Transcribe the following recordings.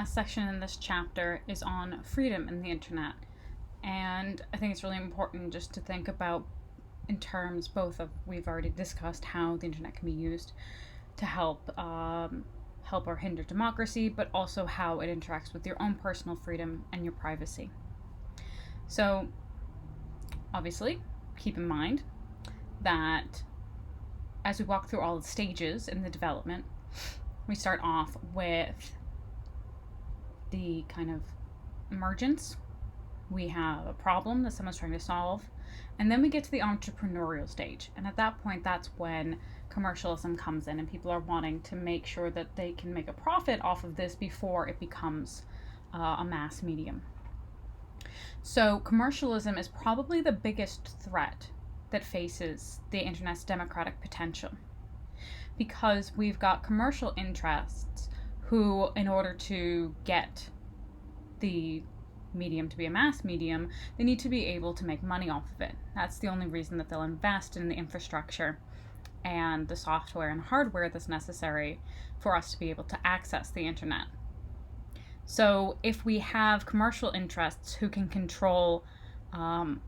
Last section in this chapter is on freedom in the internet. And I think it's really important just to think about, in terms both of, we've already discussed how the internet can be used to help or hinder democracy, but also how it interacts with your own personal freedom and your privacy. So obviously, keep in mind that as we walk through all the stages in the development, we start off with the kind of emergence. We have a problem that someone's trying to solve, and then we get to the entrepreneurial stage. And at that point, that's when commercialism comes in, and people are wanting to make sure that they can make a profit off of this before it becomes a mass medium. So commercialism is probably the biggest threat that faces the internet's democratic potential, because we've got commercial interests who, in order to get the medium to be a mass medium, they need to be able to make money off of it. That's the only reason that they'll invest in the infrastructure and the software and hardware that's necessary for us to be able to access the internet. So if we have commercial interests who can control who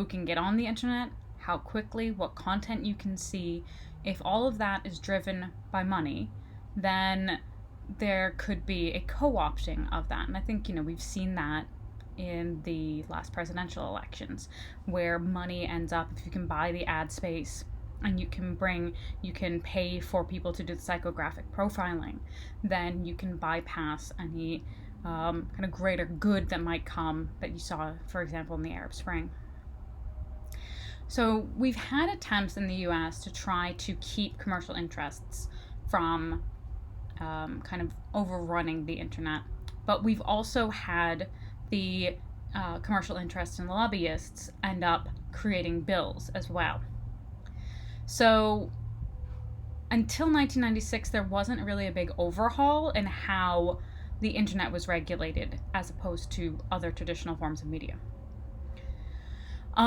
can get on the internet, how quickly, what content you can see, if all of that is driven by money, then there could be a co-opting of that. And I think, we've seen that in the last presidential elections, where money ends up, if you can buy the ad space and you can pay for people to do the psychographic profiling, then you can bypass any kind of greater good that might come, that you saw, for example, in the Arab Spring. So we've had attempts in the US to try to keep commercial interests from kind of overrunning the internet. But we've also had the commercial interests and lobbyists end up creating bills as well. So until 1996, there wasn't really a big overhaul in how the internet was regulated as opposed to other traditional forms of media. In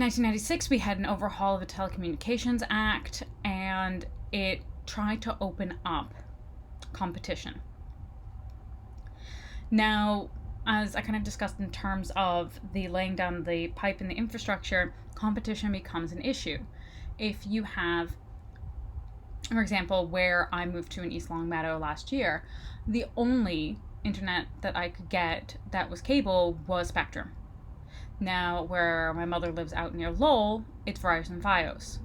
1996, we had an overhaul of the Telecommunications Act, and it tried to open up competition. Now, as I kind of discussed in terms of the laying down the pipe and the infrastructure, competition becomes an issue. If you have, for example, where I moved to in East Longmeadow last year, the only internet that I could get that was cable was Spectrum. Now, where my mother lives out near Lowell, it's Verizon Fios.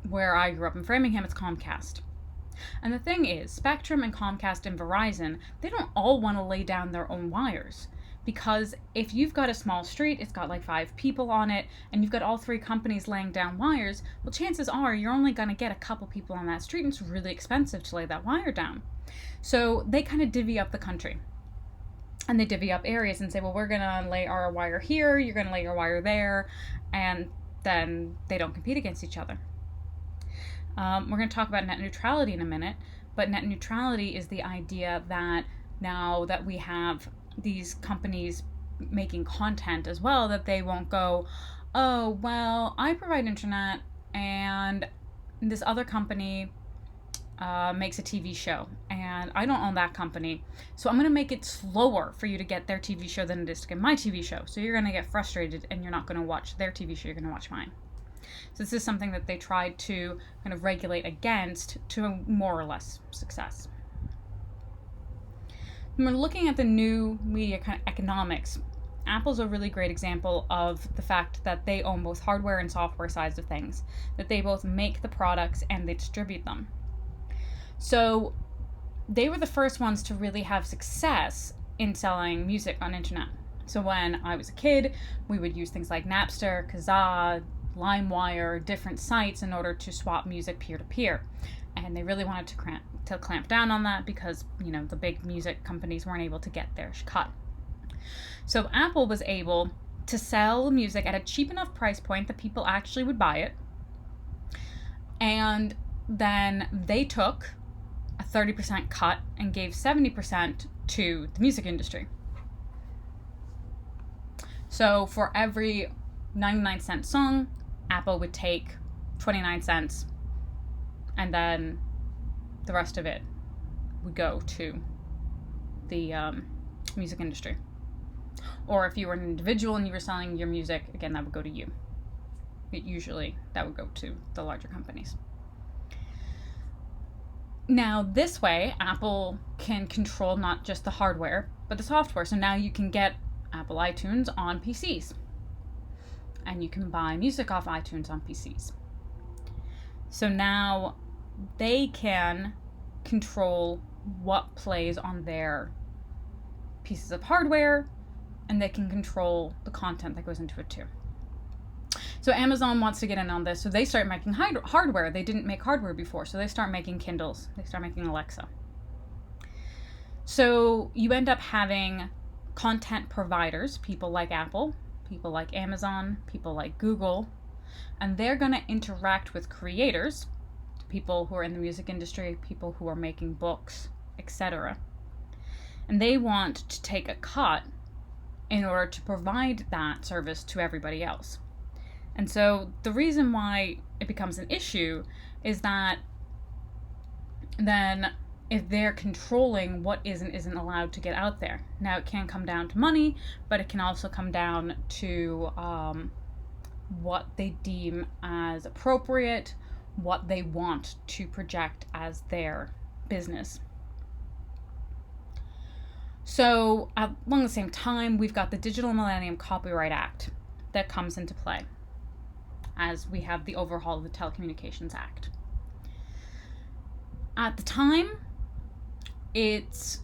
Where I grew up in Framingham, it's Comcast. And the thing is, Spectrum and Comcast and Verizon, they don't all want to lay down their own wires. Because if you've got a small street, it's got like 5 people on it, and you've got all 3 companies laying down wires, well, chances are you're only going to get a couple people on that street, and it's really expensive to lay that wire down. So they kind of divvy up the country. And they divvy up areas and say, well, we're going to lay our wire here, you're going to lay your wire there, and then they don't compete against each other. We're going to talk about net neutrality in a minute, but net neutrality is the idea that now that we have these companies making content as well, that they won't go, oh, well, I provide internet and this other company makes a TV show and I don't own that company, so I'm going to make it slower for you to get their TV show than it is to get my TV show. So you're going to get frustrated and you're not going to watch their TV show, you're going to watch mine. So this is something that they tried to kind of regulate against, to more or less success. When we're looking at the new media kind of economics, Apple's a really great example of the fact that they own both hardware and software sides of things, that they both make the products and they distribute them. So they were the first ones to really have success in selling music on internet. So when I was a kid, we would use things like Napster, Kazaa, LimeWire, different sites in order to swap music peer-to-peer. And they really wanted to clamp down on that because, the big music companies weren't able to get their cut. So Apple was able to sell music at a cheap enough price point that people actually would buy it. And then they took a 30% cut and gave 70% to the music industry. So for every 99-cent song, Apple would take 29 cents, and then the rest of it would go to the music industry. Or if you were an individual and you were selling your music, again, that would go to you. Usually that would go to the larger companies. Now, this way, Apple can control not just the hardware, but the software. So now you can get Apple iTunes on PCs. And you can buy music off iTunes on PCs. So now they can control what plays on their pieces of hardware, and they can control the content that goes into it too. So Amazon wants to get in on this, so they start making hardware. They didn't make hardware before, so they start making Kindles. They start making Alexa. So you end up having content providers, people like Apple, people like Amazon, people like Google, and they're going to interact with creators, people who are in the music industry, people who are making books, etc. And they want to take a cut in order to provide that service to everybody else. And so the reason why it becomes an issue is that then if they're controlling what is and isn't allowed to get out there. Now, it can come down to money, but it can also come down to what they deem as appropriate, what they want to project as their business. So along the same time, we've got the Digital Millennium Copyright Act that comes into play as we have the overhaul of the Telecommunications Act. At the time, it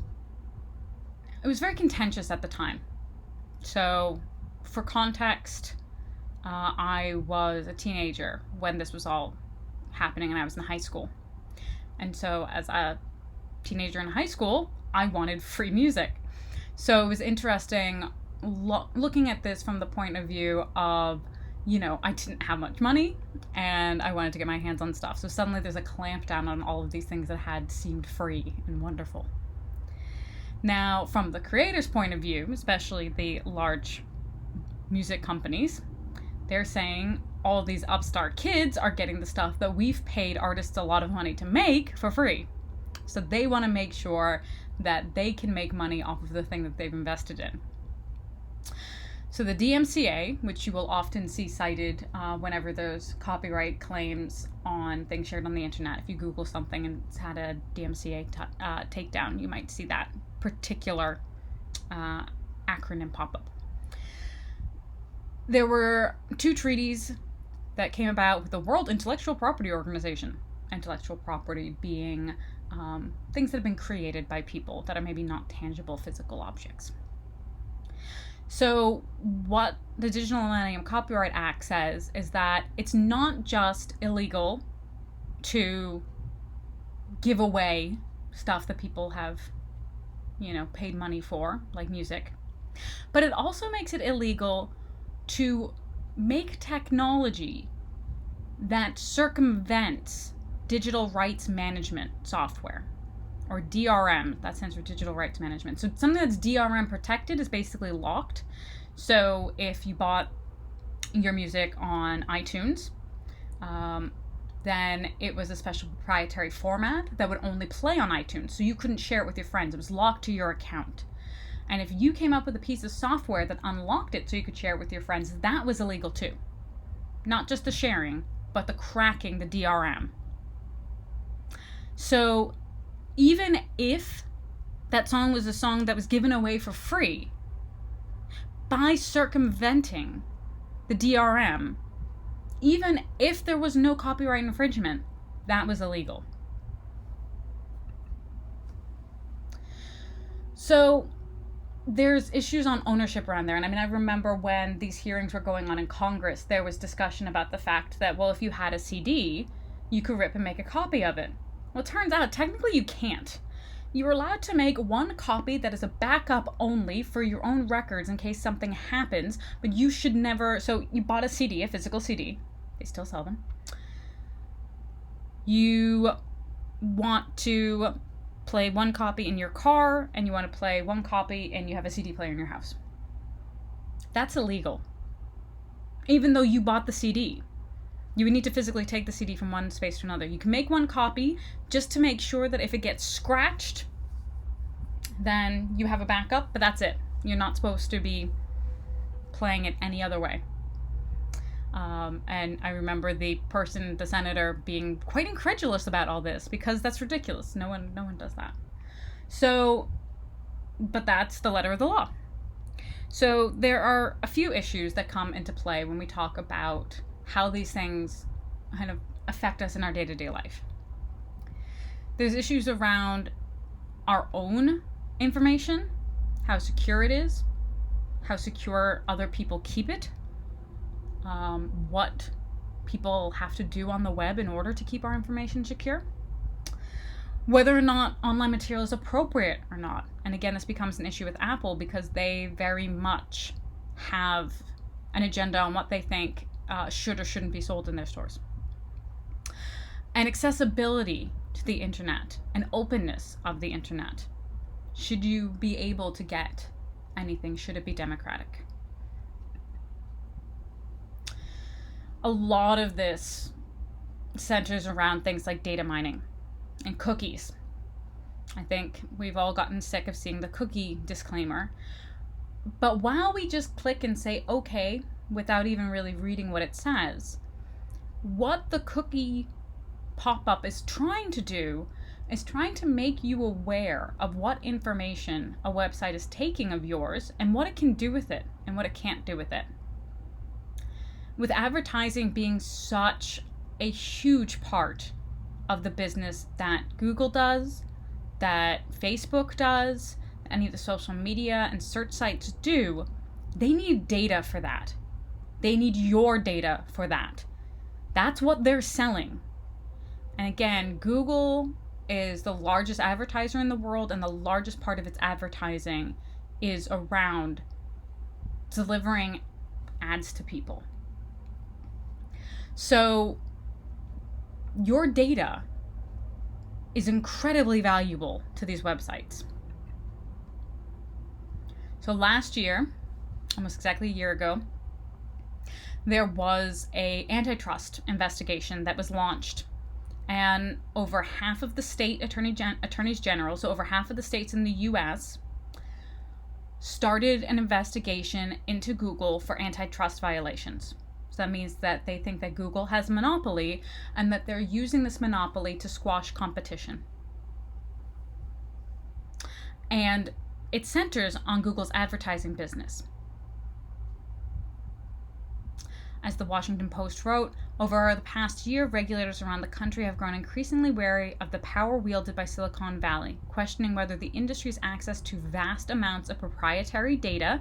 was very contentious at the time. So for context, I was a teenager when this was all happening and I was in high school. And so as a teenager in high school, I wanted free music. So it was interesting looking at this from the point of view of, I didn't have much money and I wanted to get my hands on stuff. So suddenly there's a clampdown on all of these things that had seemed free and wonderful. Now, from the creator's point of view, especially the large music companies, they're saying all these upstart kids are getting the stuff that we've paid artists a lot of money to make for free. So they want to make sure that they can make money off of the thing that they've invested in. So the DMCA, which you will often see cited whenever there's copyright claims on things shared on the internet, if you Google something and it's had a DMCA takedown, you might see that particular acronym pop up. There were 2 treaties that came about with the World Intellectual Property Organization. Intellectual property being things that have been created by people that are maybe not tangible physical objects. So what the Digital Millennium Copyright Act says is that it's not just illegal to give away stuff that people have, paid money for, like music, but it also makes it illegal to make technology that circumvents digital rights management software, or DRM. That stands for digital rights management. So something that's DRM protected is basically locked. So if you bought your music on iTunes, then it was a special proprietary format that would only play on iTunes. So you couldn't share it with your friends. It was locked to your account. And if you came up with a piece of software that unlocked it so you could share it with your friends, that was illegal too. Not just the sharing, but the cracking the DRM. So even if that song was a song that was given away for free, by circumventing the DRM, even if there was no copyright infringement, that was illegal. So there's issues on ownership around there. And I remember when these hearings were going on in Congress, there was discussion about the fact that, well, if you had a CD, you could rip and make a copy of it. Well, it turns out, technically you can't. You're allowed to make one copy that is a backup only for your own records in case something happens, but you should never, so you bought a CD, a physical CD, they still sell them. You want to play one copy in your car, and you want to play one copy and you have a CD player in your house. That's illegal. Even though you bought the CD. You would need to physically take the CD from one space to another. You can make one copy just to make sure that if it gets scratched, then you have a backup, but that's it. You're not supposed to be playing it any other way. And I remember the senator, being quite incredulous about all this, because that's ridiculous. No one does that. So, but that's the letter of the law. So there are a few issues that come into play when we talk about how these things kind of affect us in our day-to-day life. There's issues around our own information, how secure it is, how secure other people keep it, what people have to do on the web in order to keep our information secure, whether or not online material is appropriate or not. And again, this becomes an issue with Apple because they very much have an agenda on what they think should or shouldn't be sold in their stores. And accessibility to the internet and openness of the internet. Should you be able to get anything? Should it be democratic? A lot of this centers around things like data mining and cookies. I think we've all gotten sick of seeing the cookie disclaimer. But while we just click and say okay without even really reading what it says, what the cookie pop-up is trying to do is trying to make you aware of what information a website is taking of yours and what it can do with it and what it can't do with it. With advertising being such a huge part of the business that Google does, that Facebook does, any of the social media and search sites do, they need data for that. They need your data for that. That's what they're selling. And again, Google is the largest advertiser in the world, and the largest part of its advertising is around delivering ads to people. So your data is incredibly valuable to these websites. So last year, almost exactly a year ago, there was an antitrust investigation that was launched. And over half of the state attorneys general, so over half of the states in the US, started an investigation into Google for antitrust violations. So that means that they think that Google has a monopoly and that they're using this monopoly to squash competition. And it centers on Google's advertising business. As the Washington Post wrote, over the past year, regulators around the country have grown increasingly wary of the power wielded by Silicon Valley, questioning whether the industry's access to vast amounts of proprietary data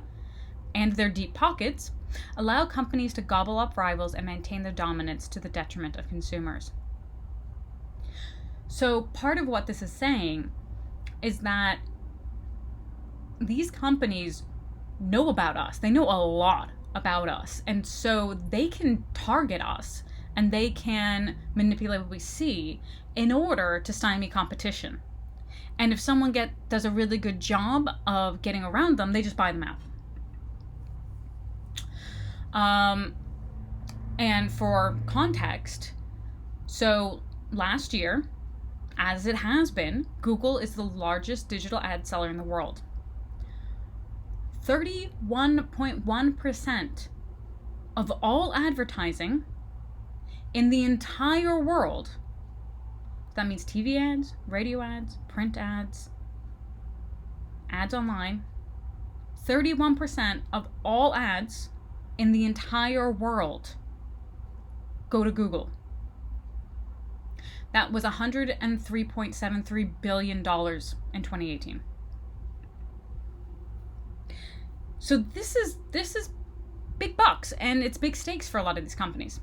and their deep pockets allow companies to gobble up rivals and maintain their dominance to the detriment of consumers. So part of what this is saying is that these companies know about us. They know a lot about us, and so they can target us and they can manipulate what we see in order to stymie competition. And if someone does a really good job of getting around them, they just buy them out. And for context, so last year, as it has been, Google is the largest digital ad seller in the world. 31.1% of all advertising in the entire world, that means TV ads, radio ads, print ads, ads online, 31% of all ads in the entire world go to Google. That was $103.73 billion in 2018. So this is big bucks, and it's big stakes for a lot of these companies.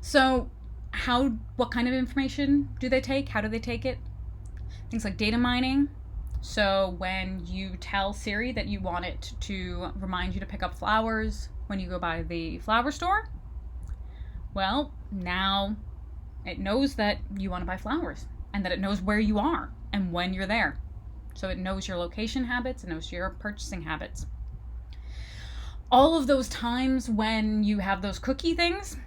So what kind of information do they take? How do they take it? Things like data mining. So when you tell Siri that you want it to remind you to pick up flowers when you go by the flower store, well, now it knows that you want to buy flowers and that it knows where you are and when you're there. So it knows your location habits, it knows your purchasing habits. All of those times when you have those cookie things,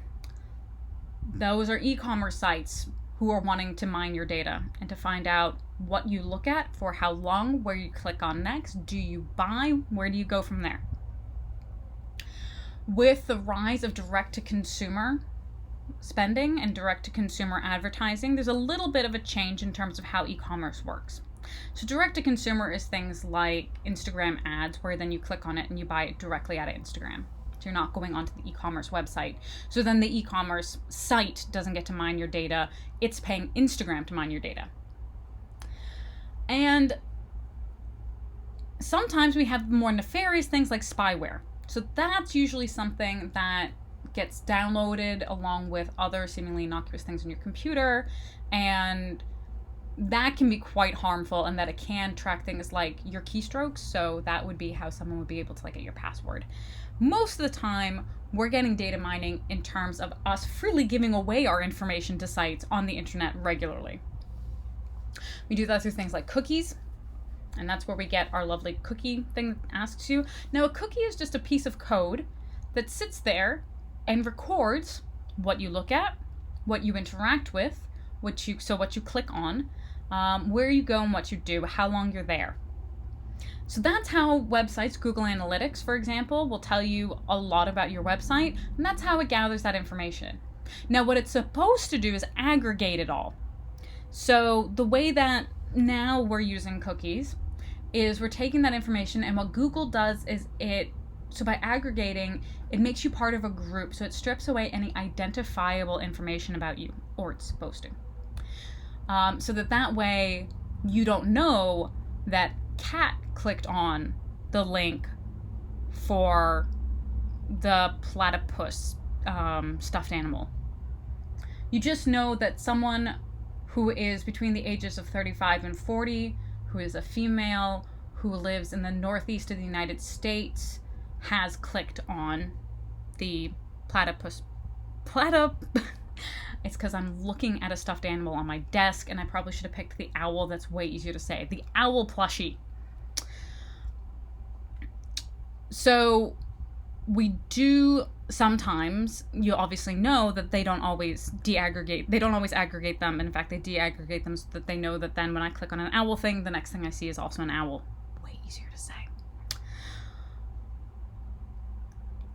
Those are e-commerce sites who are wanting to mine your data and to find out what you look at, for how long, where you click on next, do you buy, where do you go from there. With the rise of direct-to-consumer spending and direct-to-consumer advertising, there's a little bit of a change in terms of how e-commerce works. So direct-to-consumer is things like Instagram ads, where then you click on it and you buy it directly out of Instagram. So you're not going onto the e-commerce website. So then the e-commerce site doesn't get to mine your data. It's paying Instagram to mine your data. And sometimes we have more nefarious things like spyware. So that's usually something that gets downloaded along with other seemingly innocuous things on your computer, and that can be quite harmful, and that it can track things like your keystrokes. So that would be how someone would be able to get your password. Most of the time, we're getting data mining in terms of us freely giving away our information to sites on the internet regularly. We do that through things like cookies, and that's where we get our lovely cookie thing that asks you. Now, a cookie is just a piece of code that sits there and records what you look at, what you interact with, what you click on, where you go and what you do, how long you're there. So that's how websites, Google Analytics, for example, will tell you a lot about your website, and that's how it gathers that information. Now, what it's supposed to do is aggregate it all. So the way that now we're using cookies is we're taking that information, and what Google does is so by aggregating, it makes you part of a group. So it strips away any identifiable information about you, or it's supposed to. So that way you don't know that Kat clicked on the link for the platypus stuffed animal. You just know that someone who is between the ages of 35 and 40, who is a female, who lives in the northeast of the United States, has clicked on the platypus. It's because I'm looking at a stuffed animal on my desk, and I probably should have picked the owl. That's way easier to say. The owl plushie. So we do sometimes, you obviously know that they don't always aggregate them. And in fact, they deaggregate them so that they know that then when I click on an owl thing, the next thing I see is also an owl. Way easier to say.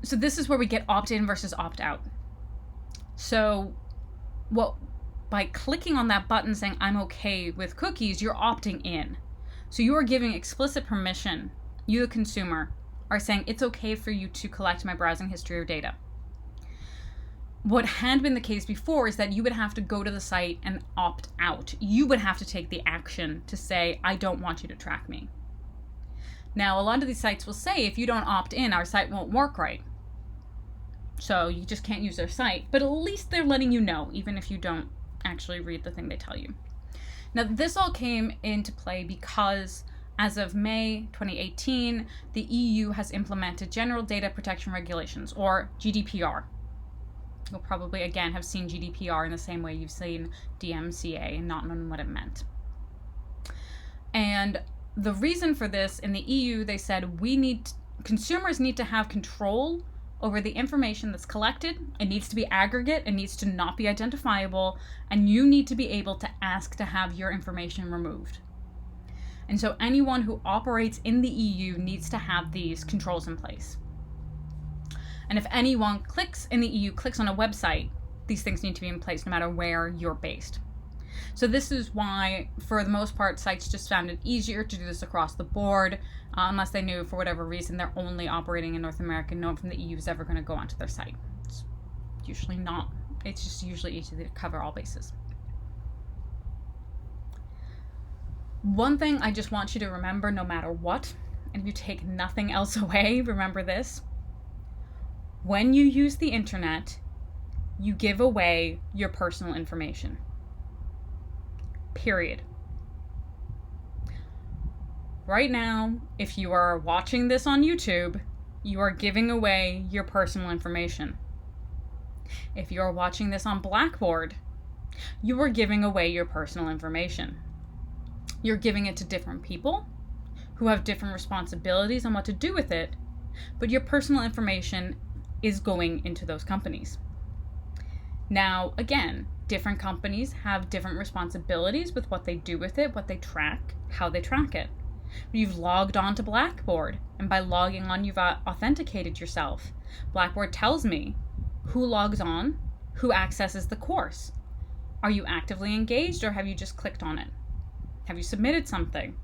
So this is where we get opt-in versus opt-out. So by clicking on that button saying I'm okay with cookies, you're opting in. So you are giving explicit permission. You, the consumer, are saying it's okay for you to collect my browsing history or data. What had been the case before is that you would have to go to the site and opt out. You would have to take the action to say, I don't want you to track me. Now, a lot of these sites will say, if you don't opt in, our site won't work right. So you just can't use their site, but at least they're letting you know, even if you don't actually read the thing they tell you. Now, this all came into play because as of May 2018, the EU has implemented General Data Protection Regulations, or GDPR. You'll probably, again, have seen GDPR in the same way you've seen DMCA and not known what it meant. And the reason for this, in the EU, they said consumers need to have control over the information that's collected. It needs to be aggregate, it needs to not be identifiable, and you need to be able to ask to have your information removed. And so anyone who operates in the EU needs to have these controls in place. And if anyone in the EU clicks on a website, these things need to be in place no matter where you're based. So this is why, for the most part, sites just found it easier to do this across the board, unless they knew for whatever reason they're only operating in North America. No one from the EU is ever going to go onto their site. It's usually not. It's just usually easy to cover all bases. One thing I just want you to remember, no matter what, and if you take nothing else away, remember this. When you use the internet, you give away your personal information. Period. Right now, if you are watching this on YouTube, you are giving away your personal information. If you are watching this on Blackboard, you are giving away your personal information. You're giving it to different people who have different responsibilities on what to do with it, but your personal information is going into those companies. Now, again, different companies have different responsibilities with what they do with it, what they track, how they track it. You've logged on to Blackboard, and by logging on, you've authenticated yourself. Blackboard tells me who logs on, who accesses the course. Are you actively engaged, or have you just clicked on it? Have you submitted something?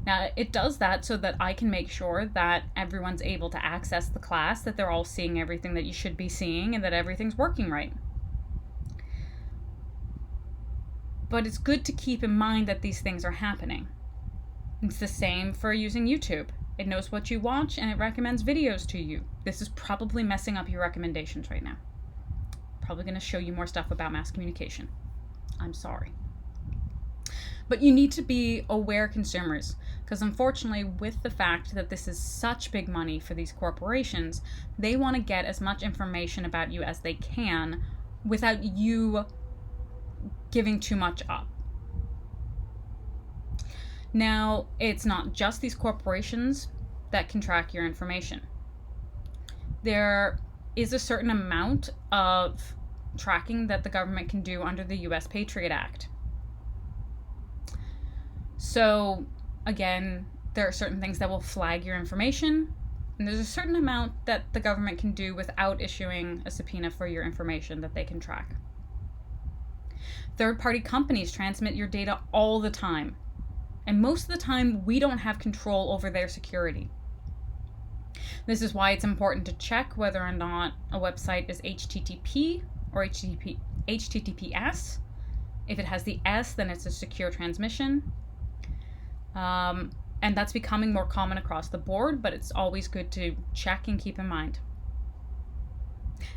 Now, it does that so that I can make sure that everyone's able to access the class, that they're all seeing everything that you should be seeing, and that everything's working right. But it's good to keep in mind that these things are happening. It's the same for using YouTube. It knows what you watch and it recommends videos to you. This is probably messing up your recommendations right now. Probably going to show you more stuff about mass communication. I'm sorry. But you need to be aware consumers, because unfortunately, with the fact that this is such big money for these corporations, they want to get as much information about you as they can without you giving too much up. Now, it's not just these corporations that can track your information. There is a certain amount of tracking that the government can do under the US Patriot Act. So, again, there are certain things that will flag your information, and there's a certain amount that the government can do without issuing a subpoena for your information that they can track. Third-party companies transmit your data all the time, and most of the time, we don't have control over their security. This is why it's important to check whether or not a website is HTTP or HTTPS. If it has the S, then it's a secure transmission. And that's becoming more common across the board, but it's always good to check and keep in mind.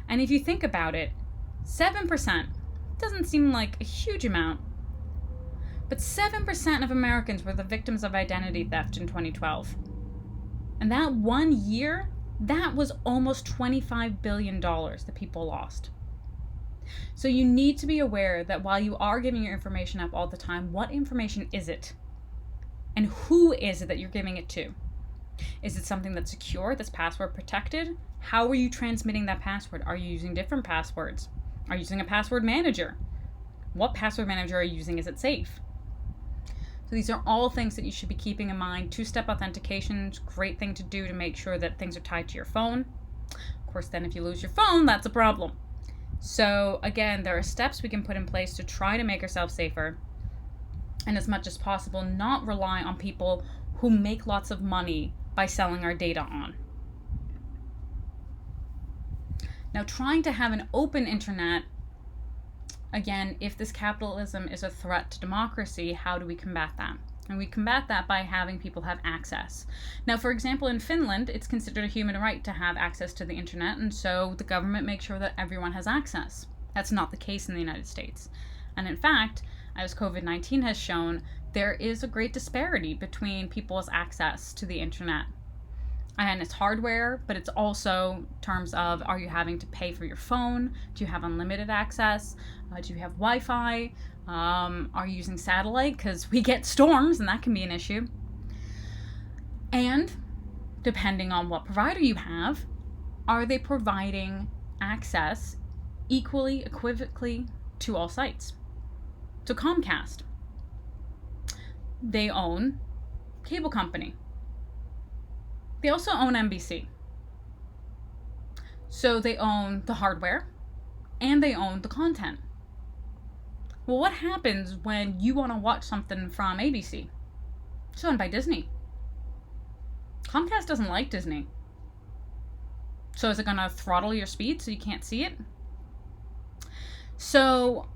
And if you think about it, 7% doesn't seem like a huge amount, but 7% of Americans were the victims of identity theft in 2012. And that 1 year, that was almost $25 billion that people lost. So you need to be aware that while you are giving your information up all the time, what information is it? And who is it that you're giving it to? Is it something that's secure, that's password protected? How are you transmitting that password? Are you using different passwords? Are you using a password manager? What password manager are you using? Is it safe? So these are all things that you should be keeping in mind. Two-step authentication is a great thing to do to make sure that things are tied to your phone. Of course, then if you lose your phone, that's a problem. So again, there are steps we can put in place to try to make ourselves safer, and as much as possible, not rely on people who make lots of money by selling our data on. Now, trying to have an open internet, again, if this capitalism is a threat to democracy, how do we combat that? And we combat that by having people have access. Now, for example, in Finland, it's considered a human right to have access to the internet, and so the government makes sure that everyone has access. That's not the case in the United States. And in fact, as COVID-19 has shown, there is a great disparity between people's access to the internet. And it's hardware, but it's also in terms of, are you having to pay for your phone? Do you have unlimited access? Do you have Wi-Fi? Are you using satellite? Because we get storms and that can be an issue. And depending on what provider you have, are they providing access equally, equivocally to all sites? So Comcast, they own cable company. They also own NBC. So they own the hardware and they own the content. Well, what happens when you want to watch something from ABC? It's owned by Disney. Comcast doesn't like Disney. So is it going to throttle your speed so you can't see it? So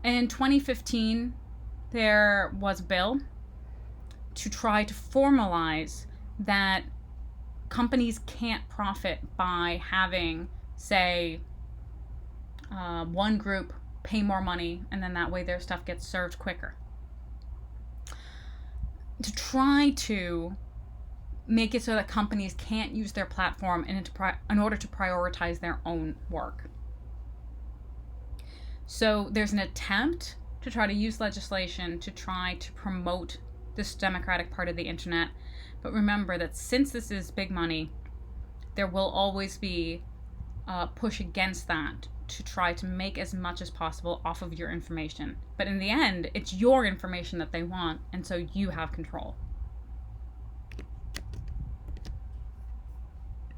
in 2015, there was a bill to try to formalize that companies can't profit by having, say, one group pay more money, and then that way their stuff gets served quicker. To try to make it so that companies can't use their platform in order to prioritize their own work. So there's an attempt to try to use legislation to try to promote this democratic part of the internet. But remember that since this is big money, there will always be push against that to try to make as much as possible off of your information. But in the end, it's your information that they want, and so you have control.